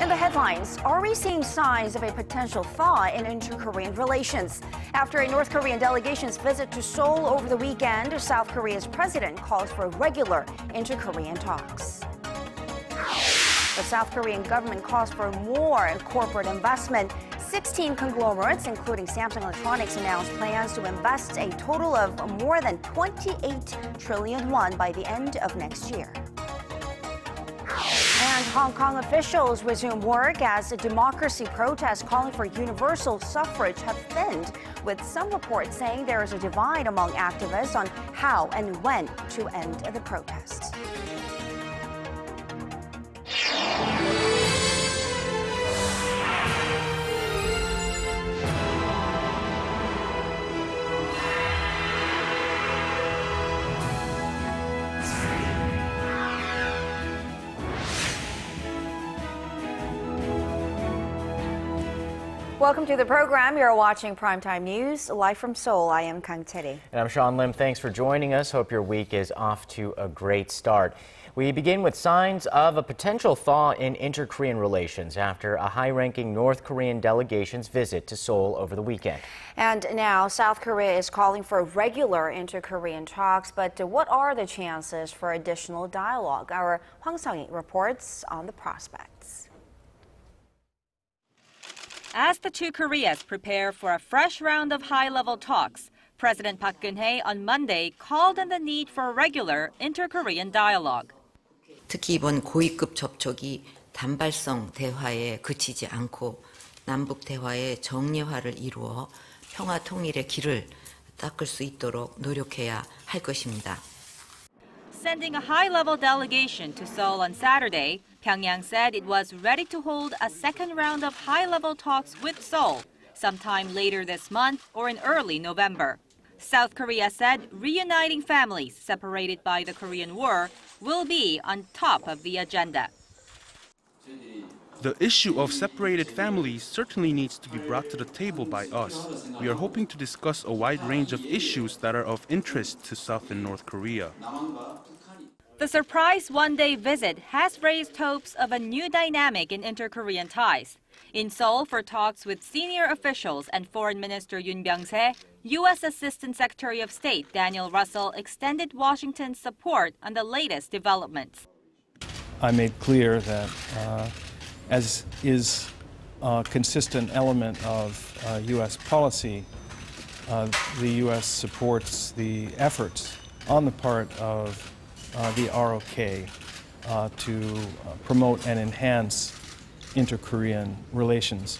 In the headlines, are we seeing signs of a potential thaw in inter-Korean relations? After a North Korean delegation's visit to Seoul over the weekend, South Korea's president calls for regular inter-Korean talks. The South Korean government calls for more corporate investment. 16 conglomerates, including Samsung Electronics, announced plans to invest a total of more than 28 trillion won by the end of next year. And Hong Kong officials resume work as democracy protests calling for universal suffrage have thinned, with some reports saying there is a divide among activists on how and when to end the protests. Welcome to the program. You're watching Primetime News, live from Seoul. I am Kang. And I'm Sean Lim. Thanks for joining us. Hope your week is off to a great start. We begin with signs of a potential thaw in inter-Korean relations after a high-ranking North Korean delegation's visit to Seoul over the weekend. And now South Korea is calling for regular inter-Korean talks, but what are the chances for additional dialogue? Our Hwang Sung-hee reports on the prospects. As the two Koreas prepare for a fresh round of high-level talks, President Park Geun-hye on Monday called on the need for regular inter-Korean dialogue. 특히 이번 고위급 접촉이 단발성 대화에 그치지 않고 남북 대화의 정례화를 이루어 평화 통일의 길을 닦을 수 있도록 노력해야 할 것입니다. Sending a high-level delegation to Seoul on Saturday, Pyongyang said it was ready to hold a second round of high-level talks with Seoul sometime later this month or in early November. South Korea said reuniting families separated by the Korean War will be on top of the agenda. The issue of separated families certainly needs to be brought to the table by us. We are hoping to discuss a wide range of issues that are of interest to South and North Korea. The surprise one-day visit has raised hopes of a new dynamic in inter-Korean ties. In Seoul for talks with senior officials and Foreign Minister Yoon Byung-se, U.S. Assistant Secretary of State Daniel Russell extended Washington's support on the latest developments. I made clear that, as is a consistent element of U.S. policy, the U.S. supports the efforts on the part of the ROK to promote and enhance inter-Korean relations.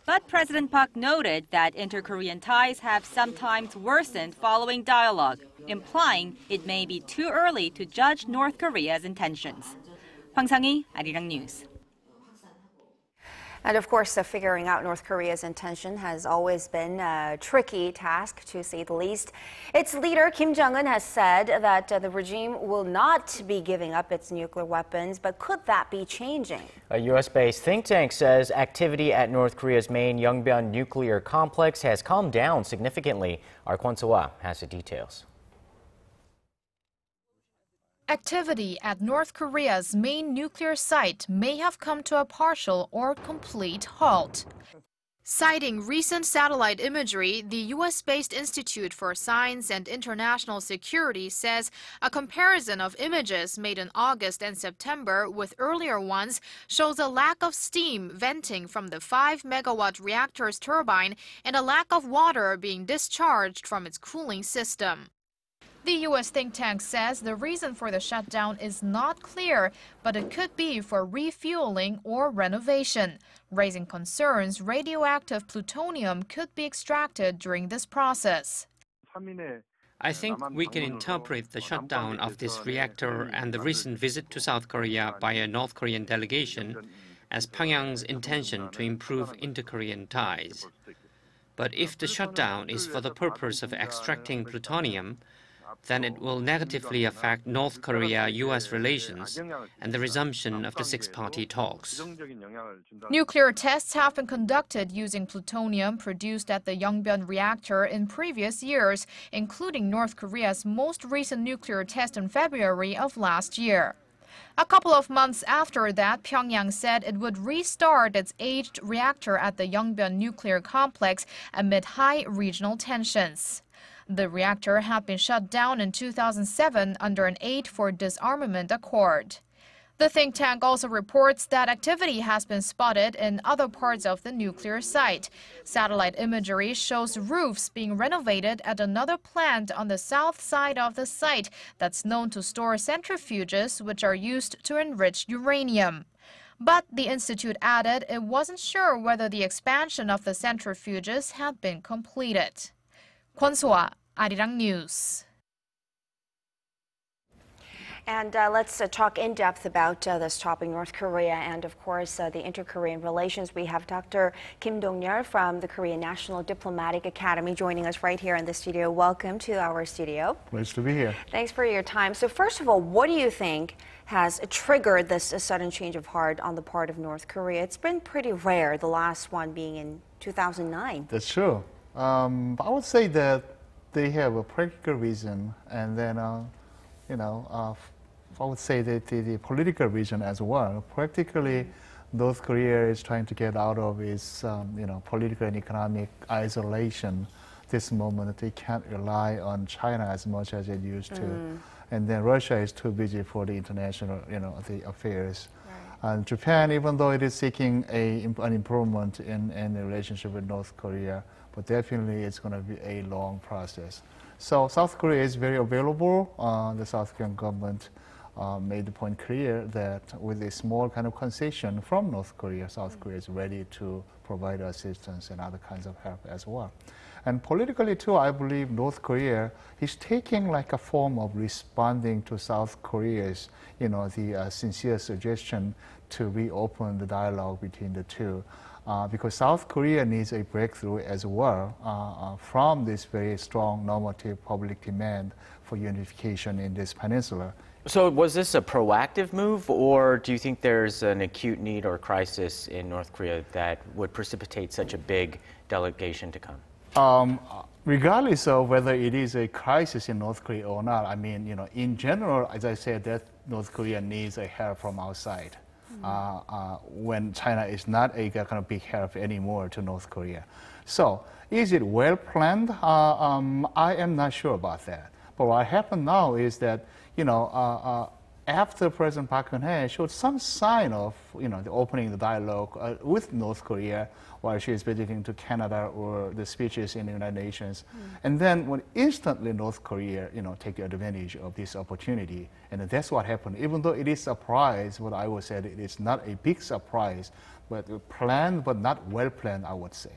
But President Park noted that inter-Korean ties have sometimes worsened following dialogue, implying it may be too early to judge North Korea's intentions. Hwang Sung-hee, Arirang News. And of course, figuring out North Korea's intention has always been a tricky task, to say the least. Its leader, Kim Jong-un, has said that the regime will not be giving up its nuclear weapons, but could that be changing? A U.S.-based think tank says activity at North Korea's main Yongbyon nuclear complex has calmed down significantly. Our Kwon So-ah has the details. Activity at North Korea's main nuclear site may have come to a partial or complete halt. Citing recent satellite imagery, the U.S.-based Institute for Science and International Security says a comparison of images made in August and September with earlier ones shows a lack of steam venting from the 5-megawatt reactor's turbine and a lack of water being discharged from its cooling system. The U.S. think tank says the reason for the shutdown is not clear, but it could be for refueling or renovation, raising concerns radioactive plutonium could be extracted during this process. I think we can interpret the shutdown of this reactor and the recent visit to South Korea by a North Korean delegation as Pyongyang's intention to improve inter-Korean ties. But if the shutdown is for the purpose of extracting plutonium, then it will negatively affect North Korea-U.S. relations and the resumption of the six-party talks. Nuclear tests have been conducted using plutonium produced at the Yongbyon reactor in previous years, including North Korea's most recent nuclear test in February of last year. A couple of months after that, Pyongyang said it would restart its aged reactor at the Yongbyon nuclear complex amid high regional tensions. The reactor had been shut down in 2007 under an Aid for Disarmament Accord. The think tank also reports that activity has been spotted in other parts of the nuclear site. Satellite imagery shows roofs being renovated at another plant on the south side of the site that's known to store centrifuges which are used to enrich uranium. But the institute added it wasn't sure whether the expansion of the centrifuges had been completed. Kwon So-ah, Arirang News. And let's talk in depth about this topic, North Korea, and of course the inter-Korean relations. We have Dr. Kim Dong-yeol from the Korean National Diplomatic Academy joining us right here in the studio. Welcome to our studio. Pleased to be here. Thanks for your time. So first of all, what do you think has triggered this sudden change of heart on the part of North Korea? It's been pretty rare, the last one being in 2009. That's true. I would say that they have a practical reason, and then, I would say that the political reason as well. Practically, North Korea is trying to get out of its, political and economic isolation. This moment, they can't rely on China as much as it used to. And then Russia is too busy for the international, the affairs. Right. And Japan, even though it is seeking an improvement in the relationship with North Korea, but definitely it's going to be a long process. So South Korea is very available. The South Korean government made the point clear that with a small kind of concession from North Korea, South Korea is ready to provide assistance and other kinds of help as well. And politically too, I believe North Korea is taking like a form of responding to South Korea's, the sincere suggestion to reopen the dialogue between the two. Because South Korea needs a breakthrough as well from this very strong normative public demand for unification in this peninsula. So was this a proactive move, or do you think there's an acute need or crisis in North Korea that would precipitate such a big delegation to come? Regardless of whether it is a crisis in North Korea or not, I mean, in general, as I said, that North Korea needs a help from outside. When China is not a kind of big help anymore to North Korea. So, is it well planned? I am not sure about that. But what happened now is that, after President Park Geun-hye showed some sign of, the opening the dialogue with North Korea while she is visiting to Canada or the speeches in the United Nations, and then when instantly North Korea, take advantage of this opportunity, and that's what happened. Even though it is a surprise, what I would say, it is not a big surprise, but planned, but not well planned, I would say.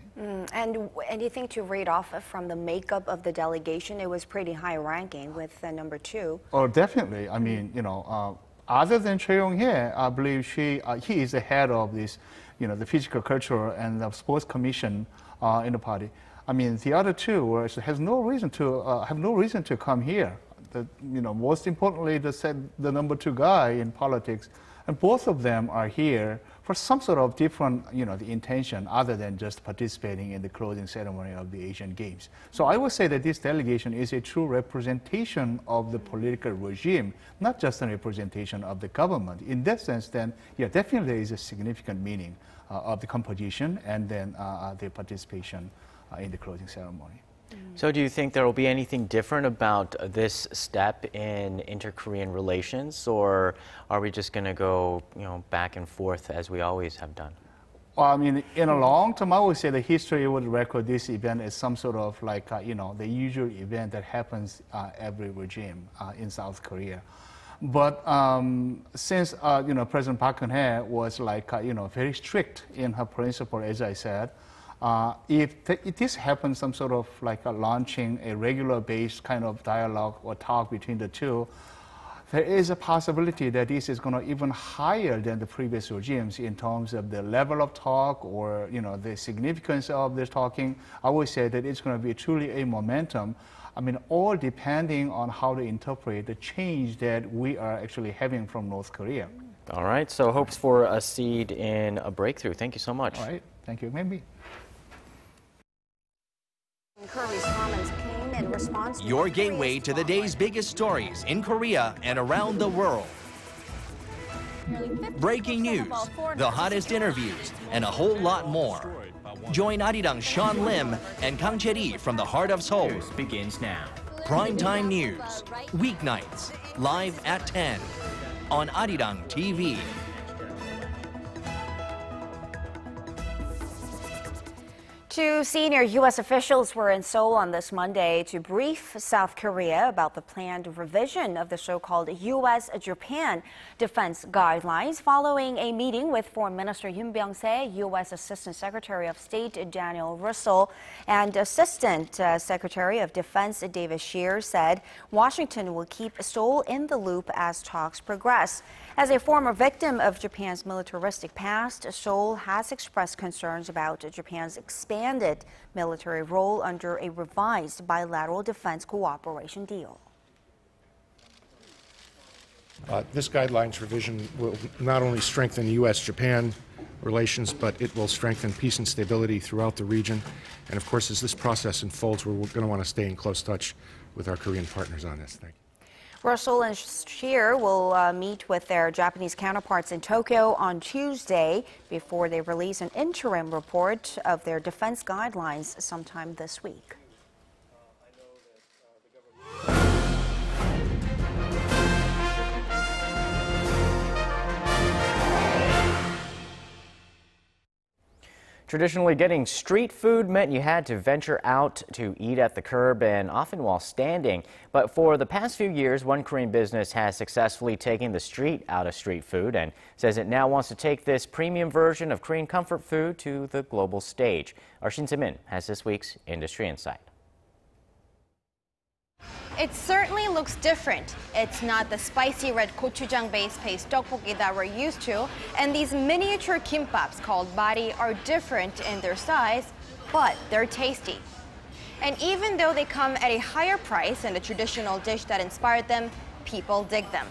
And anything to read off from the makeup of the delegation? It was pretty high ranking with number 2. Oh, definitely. I mean, other than Chery, I believe he is the head of this, the Physical, Cultural, and the Sports Commission in the party. I mean, the other two have no reason to come here. Most importantly, the number 2 guy in politics, and both of them are here for some sort of different, the intention other than just participating in the closing ceremony of the Asian Games. So I would say that this delegation is a true representation of the political regime, not just a representation of the government. In that sense, then, yeah, definitely there is a significant meaning of the composition and then the participation in the closing ceremony. So do you think there will be anything different about this step in inter-Korean relations, or are we just going to go, back and forth as we always have done? Well, I mean, in a long term, I would say the history would record this event as some sort of like, the usual event that happens every regime in South Korea. But since, President Park Geun-hye was like, very strict in her principle, as I said, if this happens, some sort of like launching a regular-based kind of dialogue or talk between the two, there is a possibility that this is going to even higher than the previous regimes in terms of the level of talk or the significance of this talking. I would say that it's going to be truly a momentum. I mean, all depending on how to interpret the change that we are actually having from North Korea. All right, so hopes for a seed in a breakthrough. Thank you so much. All right, thank you. Maybe. Curry's comments came in response to your gateway to the day's biggest stories in Korea and around the world. breaking news, the hottest interviews, and a whole lot more. Join Arirang Sean Lim and Kang Chery from the heart of Seoul. Begins now. Primetime News, weeknights, live at 10 on Arirang TV. Two senior U.S. officials were in Seoul on this Monday to brief South Korea about the planned revision of the so-called U.S.-Japan defense guidelines following a meeting with Foreign Minister Yoon Byung-se, U.S. Assistant Secretary of State Daniel Russell, and Assistant Secretary of Defense David Shear said Washington will keep Seoul in the loop as talks progress. As a former victim of Japan's militaristic past, Seoul has expressed concerns about Japan's expanded military role under a revised bilateral defense cooperation deal. This guidelines revision will not only strengthen U.S.-Japan relations, but it will strengthen peace and stability throughout the region. And of course, as this process unfolds, we're going to want to stay in close touch with our Korean partners on this. Thank you. Russell and Shear will meet with their Japanese counterparts in Tokyo on Tuesday before they release an interim report of their defense guidelines sometime this week. Traditionally, getting street food meant you had to venture out to eat at the curb and often while standing. But for the past few years, one Korean business has successfully taken the street out of street food and says it now wants to take this premium version of Korean comfort food to the global stage. Our Shin Se-min has this week's Industry Insight. It certainly looks different. It's not the spicy red gochujang-based paste tteokbokki that we're used to, and these miniature kimbaps called bari are different in their size, but they're tasty. And even though they come at a higher price than the traditional dish that inspired them, people dig them.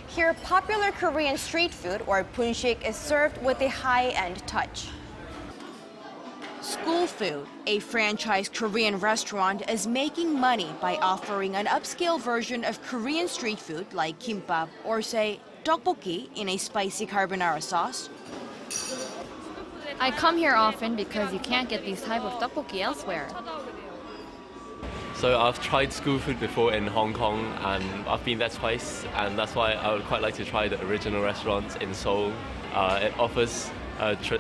Here, popular Korean street food, or bunshik, is served with a high-end touch. School Food, a franchise Korean restaurant, is making money by offering an upscale version of Korean street food like kimbap or, say, tteokbokki in a spicy carbonara sauce. I come here often because you can't get these type of tteokbokki elsewhere. So I've tried school food before in Hong Kong and I've been there twice, and that's why I would quite like to try the original restaurant in Seoul. It offers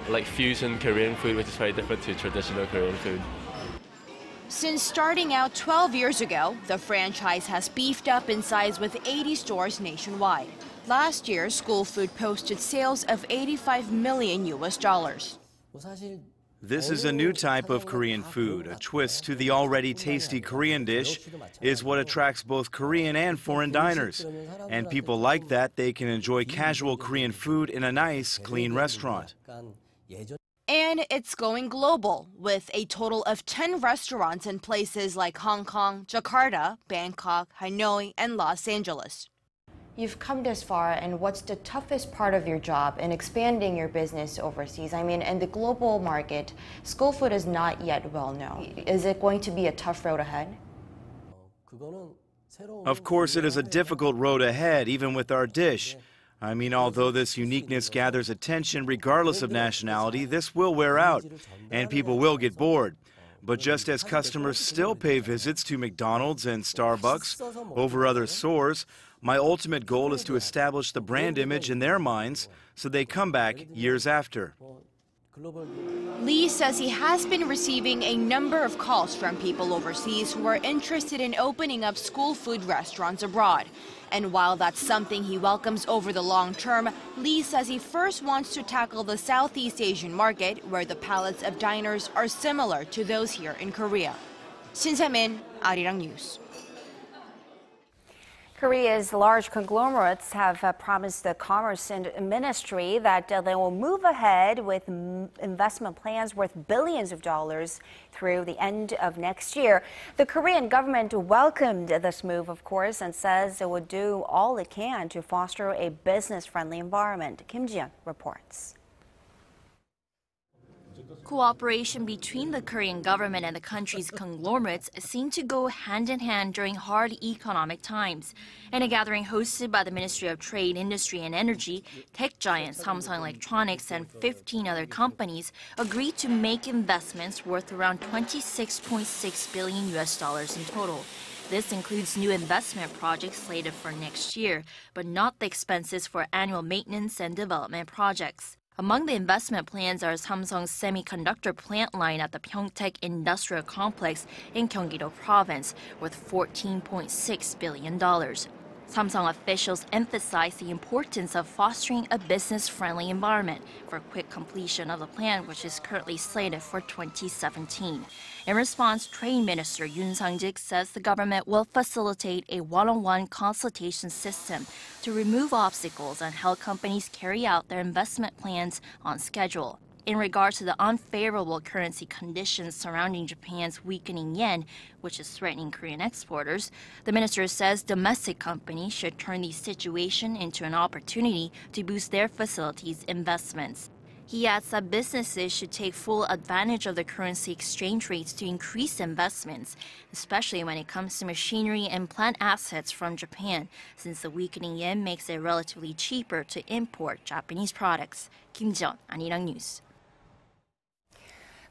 like fusion Korean food, which is very different to traditional Korean food. Since starting out 12 years ago, the franchise has beefed up in size with 80 stores nationwide. Last year, School Food posted sales of $85 million. This is a new type of Korean food. A twist to the already tasty Korean dish is what attracts both Korean and foreign diners. And people like that, they can enjoy casual Korean food in a nice, clean restaurant. And it's going global, with a total of 10 restaurants in places like Hong Kong, Jakarta, Bangkok, Hanoi, and Los Angeles. You've come this far, and what's the toughest part of your job in expanding your business overseas? I mean, in the global market, school food is not yet well known. Is it going to be a tough road ahead? Of course, it is a difficult road ahead, even with our dish. I mean, although this uniqueness gathers attention regardless of nationality, this will wear out, and people will get bored. But just as customers still pay visits to McDonald's and Starbucks over other stores, my ultimate goal is to establish the brand image in their minds so they come back years after. Lee says he has been receiving a number of calls from people overseas who are interested in opening up school food restaurants abroad. And while that's something he welcomes over the long term, Lee says he first wants to tackle the Southeast Asian market, where the palates of diners are similar to those here in Korea. Shin Se-min, Arirang News. Korea's large conglomerates have promised the Commerce Ministry that they will move ahead with investment plans worth billions of dollars through the end of next year. The Korean government welcomed this move, of course, and says it would do all it can to foster a business-friendly environment. Kim Ji-yeon reports. Cooperation between the Korean government and the country's conglomerates seemed to go hand in hand during hard economic times. In a gathering hosted by the Ministry of Trade, Industry and Energy, tech giant Samsung Electronics and 15 other companies agreed to make investments worth around $26.6 billion in total. This includes new investment projects slated for next year, but not the expenses for annual maintenance and development projects. Among the investment plans are Samsung's semiconductor plant line at the Pyeongtaek Industrial Complex in Gyeonggi-do Province, worth $14.6 billion. Samsung officials emphasize the importance of fostering a business-friendly environment for quick completion of the plan, which is currently slated for 2017. In response, Trade Minister Yoon Sang-jik says the government will facilitate a one-on-one consultation system to remove obstacles and help companies carry out their investment plans on schedule. In regard to the unfavorable currency conditions surrounding Japan's weakening yen, which is threatening Korean exporters, the minister says domestic companies should turn the situation into an opportunity to boost their facilities' investments. He adds that businesses should take full advantage of the currency exchange rates to increase investments, especially when it comes to machinery and plant assets from Japan, since the weakening yen makes it relatively cheaper to import Japanese products. Kim Jeon, Arirang News.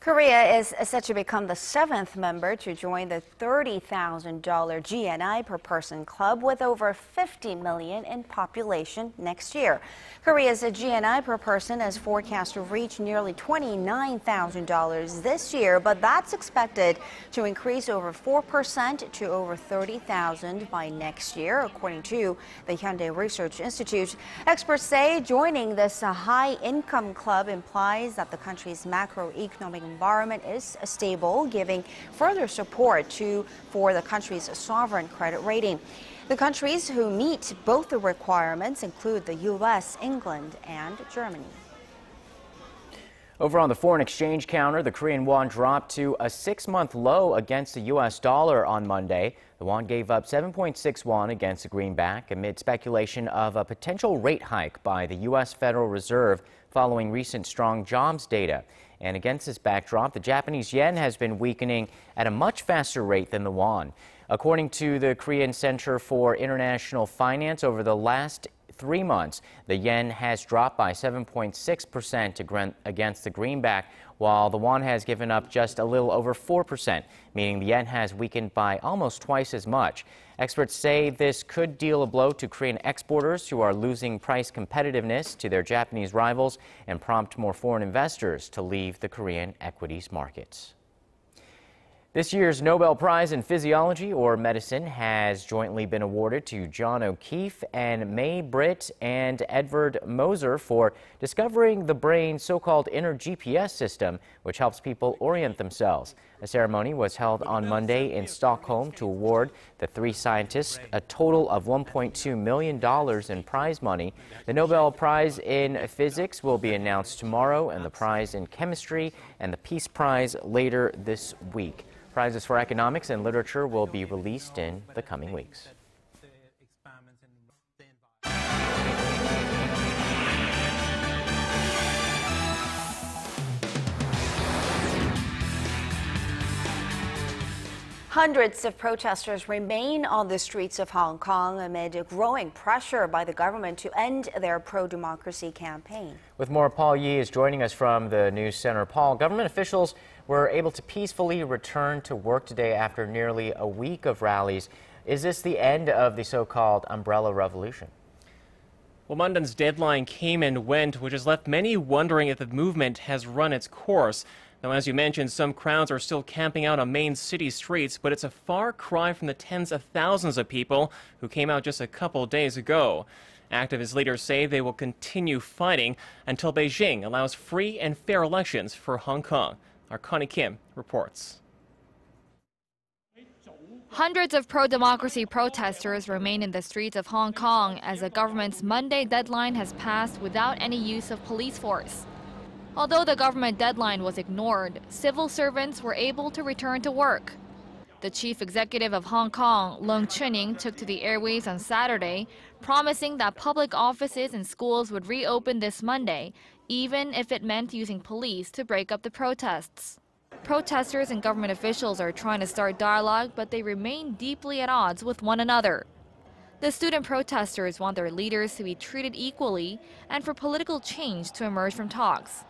Korea is set to become the 7th member to join the $30,000 GNI per person club with over 50 million in population next year. Korea's GNI per person is forecast to reach nearly $29,000 this year, but that's expected to increase over 4% to over 30,000 by next year, according to the Hyundai Research Institute. Experts say joining this high-income club implies that the country's macroeconomic environment is stable, giving further support for the country's sovereign credit rating. The countries who meet both the requirements include the U.S., England, and Germany. Over on the foreign exchange counter, the Korean won dropped to a 6-month low against the U.S. dollar on Monday. The won gave up 7.6 won against the greenback amid speculation of a potential rate hike by the U.S. Federal Reserve following recent strong jobs data. And against this backdrop, the Japanese yen has been weakening at a much faster rate than the won. According to the Korean Center for International Finance, over the last 3 months, the yen has dropped by 7.6% against the greenback, while the won has given up just a little over 4%, meaning the yen has weakened by almost twice as much. Experts say this could deal a blow to Korean exporters who are losing price competitiveness to their Japanese rivals and prompt more foreign investors to leave the Korean equities markets. This year's Nobel Prize in Physiology or Medicine has jointly been awarded to John O'Keefe and May Britt and Edward Moser for discovering the brain's so-called inner GPS system, which helps people orient themselves. A ceremony was held on Monday in Stockholm to award the 3 scientists a total of $1.2 million in prize money. The Nobel Prize in Physics will be announced tomorrow, and the prize in Chemistry and the Peace Prize later this week. Prizes for economics and literature will be released in the coming weeks. Hundreds of protesters remain on the streets of Hong Kong amid growing pressure by the government to end their pro-democracy campaign. With more, Paul Yee is joining us from the News Center. Paul, government officials were able to peacefully return to work today after nearly a week of rallies. Is this the end of the so-called umbrella revolution? Well, Monday's deadline came and went, which has left many wondering if the movement has run its course. Now, as you mentioned, some crowds are still camping out on main city streets, but it's a far cry from the tens of thousands of people who came out just a couple days ago. Activist leaders say they will continue fighting until Beijing allows free and fair elections for Hong Kong. Our Connie Kim reports. Hundreds of pro-democracy protesters remain in the streets of Hong Kong as the government's Monday deadline has passed without any use of police force. Although the government deadline was ignored, civil servants were able to return to work. The chief executive of Hong Kong, Leung Chun-ying, took to the airwaves on Saturday, promising that public offices and schools would reopen this Monday, even if it meant using police to break up the protests. Protesters and government officials are trying to start dialogue, but they remain deeply at odds with one another. The student protesters want their leaders to be treated equally and for political change to emerge from talks.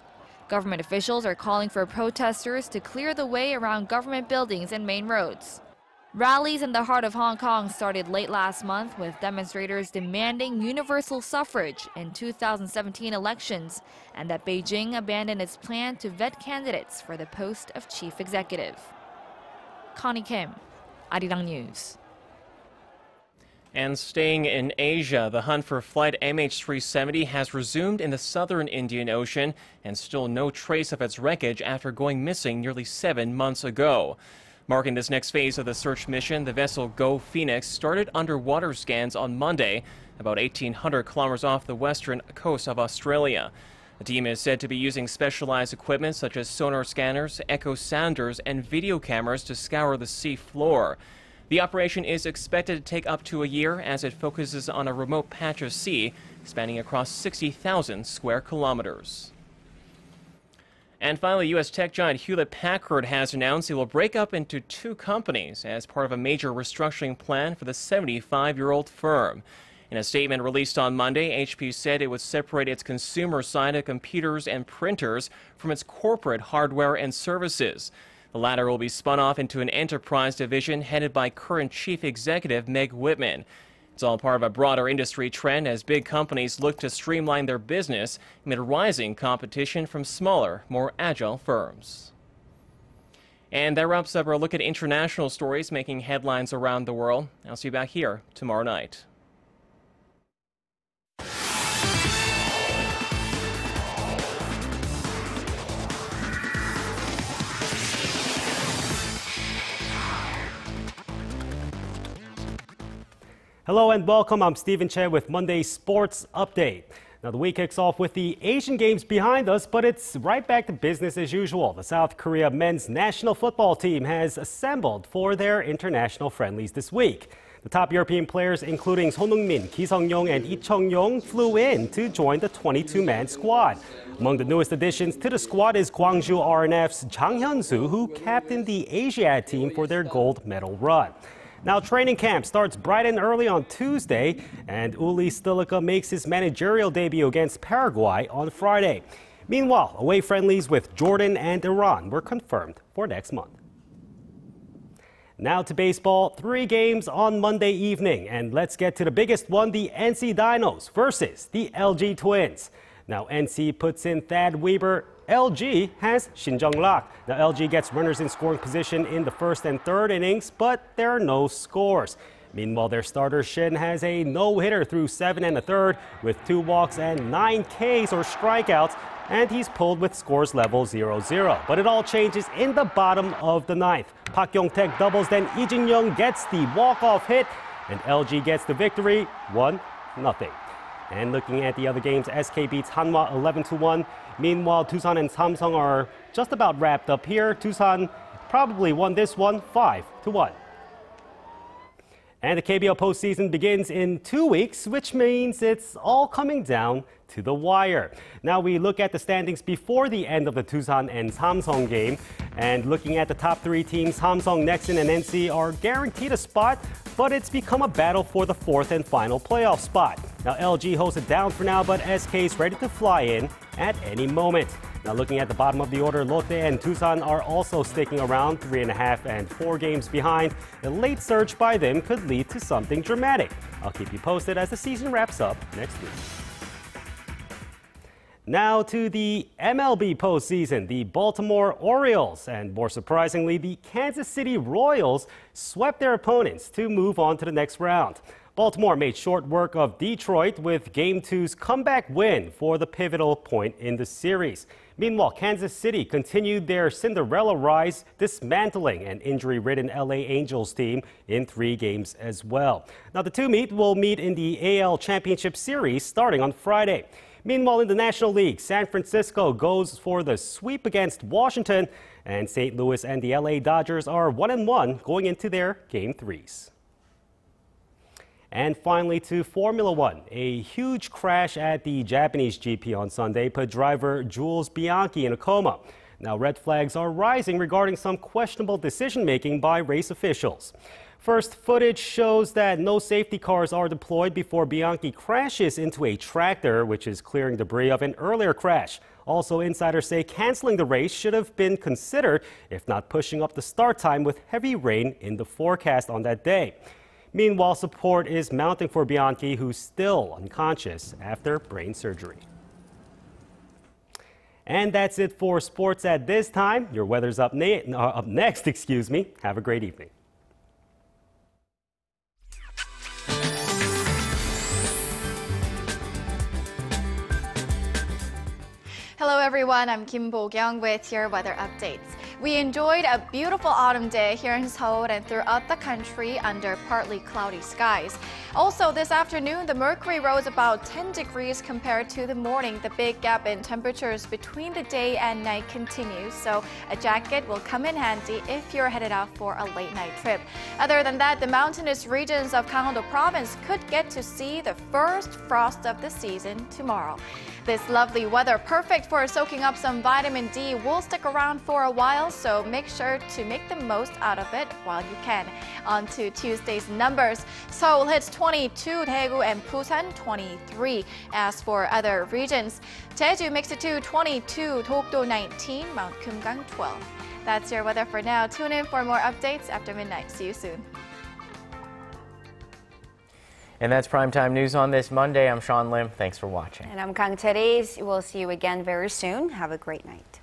Government officials are calling for protesters to clear the way around government buildings and main roads. Rallies in the heart of Hong Kong started late last month with demonstrators demanding universal suffrage in 2017 elections and that Beijing abandon its plan to vet candidates for the post of chief executive. Connie Kim, Arirang News. And staying in Asia, the hunt for flight MH370 has resumed in the southern Indian Ocean, and still no trace of its wreckage after going missing nearly 7 months ago. Marking this next phase of the search mission, the vessel Go Phoenix started underwater scans on Monday, about 1,800 kilometers off the western coast of Australia. The team is said to be using specialized equipment such as sonar scanners, echo sounders, and video cameras to scour the sea floor. The operation is expected to take up to a year as it focuses on a remote patch of sea spanning across 60,000 square kilometers. And finally, U.S. tech giant Hewlett-Packard has announced it will break up into 2 companies as part of a major restructuring plan for the 75-year-old firm. In a statement released on Monday, HP said it would separate its consumer side of computers and printers from its corporate hardware and services. The latter will be spun off into an enterprise division headed by current chief executive Meg Whitman. It's all part of a broader industry trend as big companies look to streamline their business amid rising competition from smaller, more agile firms. And that wraps up our look at international stories making headlines around the world. I'll see you back here tomorrow night. Hello and welcome. I'm Stephen Che with Monday's Sports Update. Now, the week kicks off with the Asian Games behind us, but it's right back to business as usual. The South Korea men's national football team has assembled for their international friendlies this week. The top European players, including Son Heung-min, Ki Sung-yong, and Lee Chung-yong, flew in to join the 22-man squad. Among the newest additions to the squad is Gwangju RNF's Jang Hyun-soo, who captained the Asiad team for their gold medal run. Now, training camp starts bright and early on Tuesday, and Uli Stilica makes his managerial debut against Paraguay on Friday. Meanwhile, away friendlies with Jordan and Iran were confirmed for next month. Now to baseball, 3 games on Monday evening, and let's get to the biggest one, the NC Dinos versus the LG Twins. Now, NC puts in Thad Weber. LG has Shin Jung-lak. Now, LG gets runners in scoring position in the first and third innings, but there are no scores. Meanwhile, their starter Shin has a no-hitter through 7 1/3 with 2 walks and 9 Ks or strikeouts, and he's pulled with scores level 0-0. But it all changes in the bottom of the ninth. Park Geun-hye doubles, then Lee Jin-young gets the walk-off hit, and LG gets the victory 1-0. And looking at the other games, SK beats Hanwha 11-1. Meanwhile, Tusan and Samsung are just about wrapped up here. Tusan probably won this one 5-1. And the KBL postseason begins in 2 weeks, which means it's all coming down to the wire. Now we look at the standings before the end of the Tusan and Samsung game. And looking at the top 3 teams, Samsung, Nexon, and NC are guaranteed a spot, but it's become a battle for the 4th and final playoff spot. Now LG holds it down for now, but SK's ready to fly in at any moment. Now looking at the bottom of the order, Lotte and Tusan are also sticking around 3.5 and 4 games behind. A late surge by them could lead to something dramatic. I'll keep you posted as the season wraps up next week. Now to the MLB postseason. The Baltimore Orioles and, more surprisingly, the Kansas City Royals swept their opponents to move on to the next round. Baltimore made short work of Detroit with Game 2's comeback win for the pivotal point in the series. Meanwhile, Kansas City continued their Cinderella rise, dismantling an injury-ridden LA Angels team in 3 games as well. Now, the two will meet in the AL Championship Series starting on Friday. Meanwhile, in the National League, San Francisco goes for the sweep against Washington, and St. Louis and the LA Dodgers are 1-1 going into their Game 3s. And finally to Formula One. A huge crash at the Japanese GP on Sunday put driver Jules Bianchi in a coma. Now red flags are rising regarding some questionable decision-making by race officials. First, footage shows that no safety cars are deployed before Bianchi crashes into a tractor, which is clearing debris of an earlier crash. Also, insiders say canceling the race should have been considered, if not pushing up the start time with heavy rain in the forecast on that day. Meanwhile, support is mounting for Bianchi, who's still unconscious after brain surgery. And that's it for sports at this time. Your weather's up next, excuse me. Have a great evening. Hello everyone, I'm Kim Bo-kyung with your weather updates. We enjoyed a beautiful autumn day here in Seoul and throughout the country under partly cloudy skies. Also this afternoon, the mercury rose about 10 degrees compared to the morning. The big gap in temperatures between the day and night continues, so a jacket will come in handy if you're headed out for a late night trip. Other than that, the mountainous regions of Gangwon province could get to see the first frost of the season tomorrow. This lovely weather, perfect for soaking up some vitamin D, will stick around for a while, so make sure to make the most out of it while you can. On to Tuesday's numbers. Seoul hits 22, Daegu and Busan 23. As for other regions, Jeju makes it to 22, Dokdo 19, Mount Kumgang 12. That's your weather for now. Tune in for more updates after midnight. See you soon. And that's Primetime News on this Monday. I'm Sean Lim. Thanks for watching. And I'm Kang. We'll see you again very soon. Have a great night.